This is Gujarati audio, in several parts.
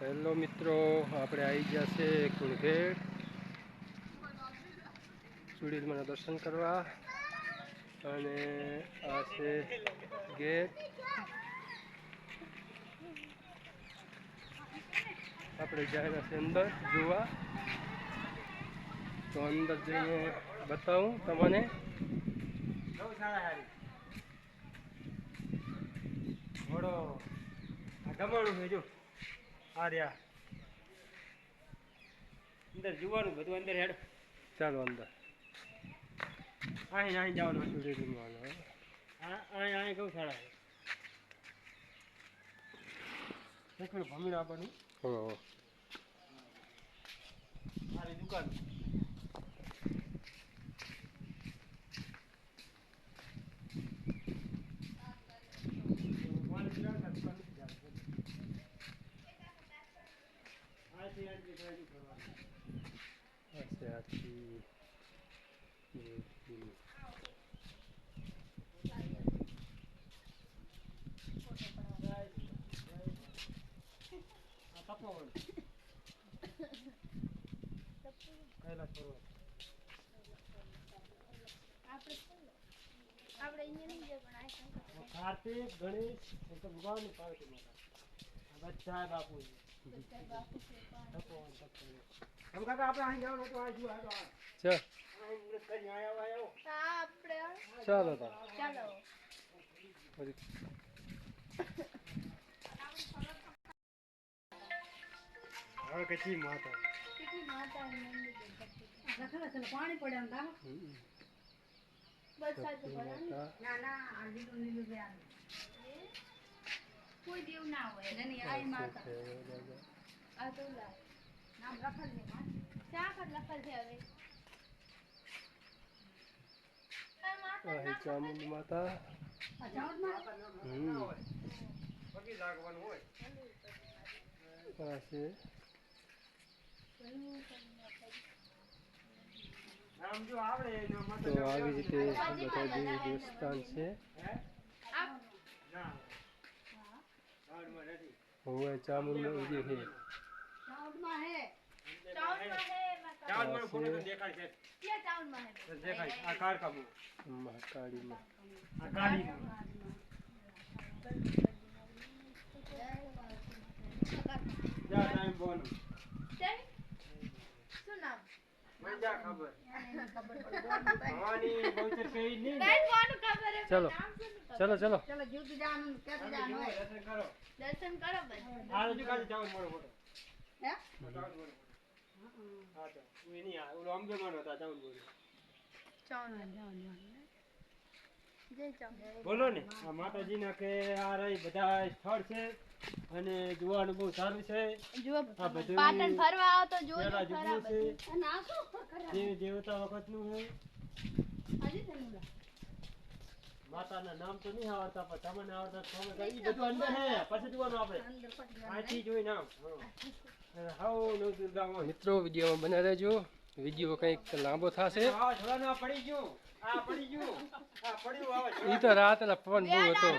હેલો મિત્રો, આપણે આવી ગયા છે કુણખેડ ચુડીલમાના દર્શન કરવા. અને આ છે ગેટ. આપણે જાય છે અંદર જોવા, તો અંદર જઈને બતાવું તમને. ઘોડો ગમાણું છે જો આ રહ્યા અંદર જોવાનું બધું. અંદર હેડ ચાલો અંદર. અહીં જવાનું ચુડીલમાં. અહીં ગૌશાળા છે. ભમીને આપવાનું. મારી દુકાન. કાર્તિક ગણેશ ભગવાન પાર્વતી માતા બધા બાપુ. हम काका આપણે અહીં જાવ તો આ જો આ ચાલ કરી આયો આપણે ચાલો તો ચાલો હવે કેટલી માતા લખલા પાણી પડે આમ તા બસ ના ના આ લીલું બે આ કોઈ દેવ ના હોય નની આઈ માતા આ તો લા નામ લખલ છે માં ચા પર લખલ છે હવે આ ચામુંડ માતા. આ ચામુંડ માતા બગી લાગવાનું હોય આ છે. નામ જો આવડે એનો માતા. તો આવી રીતે બધા દેવી દેવસ્થાન છે. ના ચામુંડ નથી હોય. ચામુંડ નો જે છે ચામુંડ માં હે ચાવल में फोटो तो देखा है क्या चावल में है देखा है आकार का वो महाकाली में आकाली में जा टाइम बोल सुना मैं जा खबर भवानी बहुत सही नहीं टाइम बोल खबर है. चलो चलो चलो चलो जुद जान कैसे जानो है दर्शन करो बस आ जो का जाओ मोड़ो फोटो है हाँ तो ये नहीं आ वो अम्बे मन होता चावल बोलो બોલો ને. આ માતાજીના કે આ રહી બધા સ્થળ છે અને જોવાનું બહુ સારું છે. આ બધું પાટણ ફરવા આવો તો જોજો ખરા બધું. અને આ શું ખરા દેવ દેવતા વખતનું છે. આજે તને માતાના નામ તો નહીં આવડતા પણ તમને આવડતા તમે કઈ બધું અંદર છે. પછી જોવાનું આપણે આથી જોઈ નામ. મિત્રો વિડીયોમાં બના રહેજો. વિડીયો કંઈક લાંબો થશે. ઈ તો રાત પવન બહુ હતો.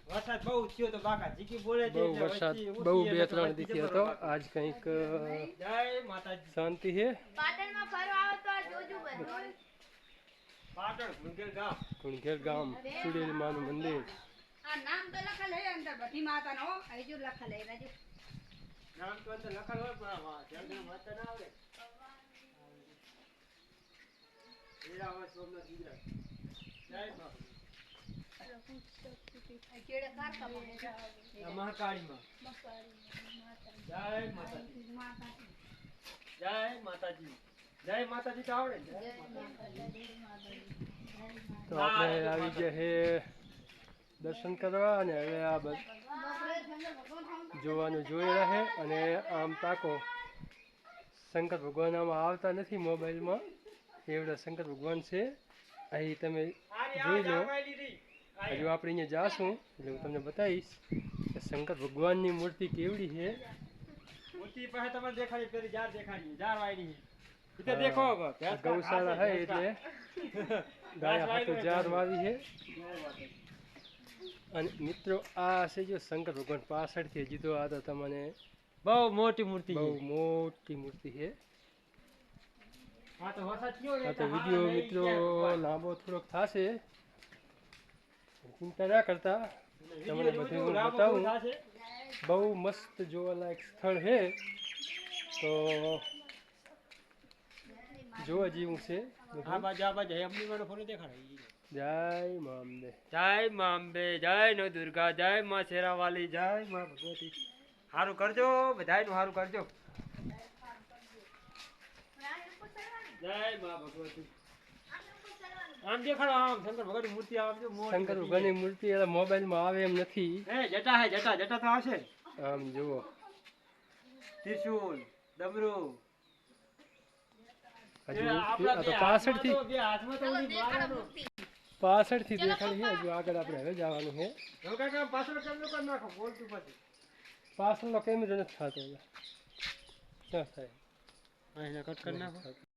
વરસાદ બહુ થયો તો બાકા જીકી બોલે છે. વરસાદ બહુ 2-3 દીથી હતો. આજ કંઈક શાંતિ છે. પાટણમાં ફરવા આવો તો આ જોજો બધું. પાટણ કુણખેર ગામ ચુડેલ માનું મંદિર. આ નામ તો લખલ હે અંદર બધી માતાનો હજુ લખલ હે રાજુ નામ તો અંદર લખલ હોય પણ વાહ જલ્દી વાંચતા ના આવડે. હીરાવા સોમનાથ ગુજરાત જય બાપુ. કેડે કાર કા મહાકાળી માં જય માતાજી જય માતાજી જય માતાજી તો આવડે. જય માતાજી તો આપણે આવી ગયા હે દર્શન કરવા. અને હવે આ જોવાનું જોઈ રહે. અને આમ તાકો શંકર ભગવાન આમાં આવતા નથી મોબાઈલમાં. એવડા શંકર ભગવાન છે અહીં તમે જોઈ લો. હજુ આપણે અહીંયા જાશું એટલે હું તમને બતાવીશ કે શંકર ભગવાનની મૂર્તિ કેવડી છે. મૂર્તિ પાસે તમારે દેખાડી પેલી જાર દેખાડી જાર વાયડી છે દેખો. ગૌશાળા है એટલે ગાય હાથે જાર વાવી છે. અને મિત્રો આ છે જો શંકર ભગવાન પાછળથી હજી તો આ તો તમને બહુ મોટી મૂર્તિ છે આ તો વિડીયો મિત્રો લાંબો થોડોક થશે ચિંતા ના કરતા તમને બધું બતાવું બહુ મસ્ત જોવાલાયક સ્થળ છે તો જોવા જેવું છે જય મા અંબે જય નો દુર્ગા જય માં શેરાવાલી જય માં ભગવતી સારું કરજો બધાયનું સારું કરજો જય માં ભગવતી આમ દેખાડો આમ શંકર ભગવાનની મૂર્તિ આવજો શંકર ભગવાનની મૂર્તિ મોબાઈલમાં આવે એમ નથી જટા હે જટા તો આવશે આમ જુઓ ત્રિશુલ ડમરું પાછળથી દેખાડી છે હજુ આગળ આપણે હવે જવાનું છે પાછળનો કેમેરો નથી થતો થાય કટ કરી નાખો